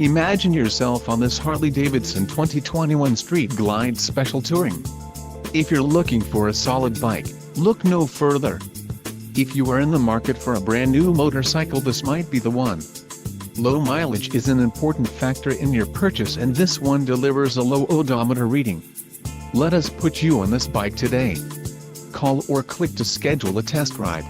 Imagine yourself on this Harley-Davidson 2021 Street Glide Special Touring. If you're looking for a solid bike, look no further. If you are in the market for a brand new motorcycle, this might be the one. Low mileage is an important factor in your purchase, and this one delivers a low odometer reading. Let us put you on this bike today. Call or click to schedule a test ride.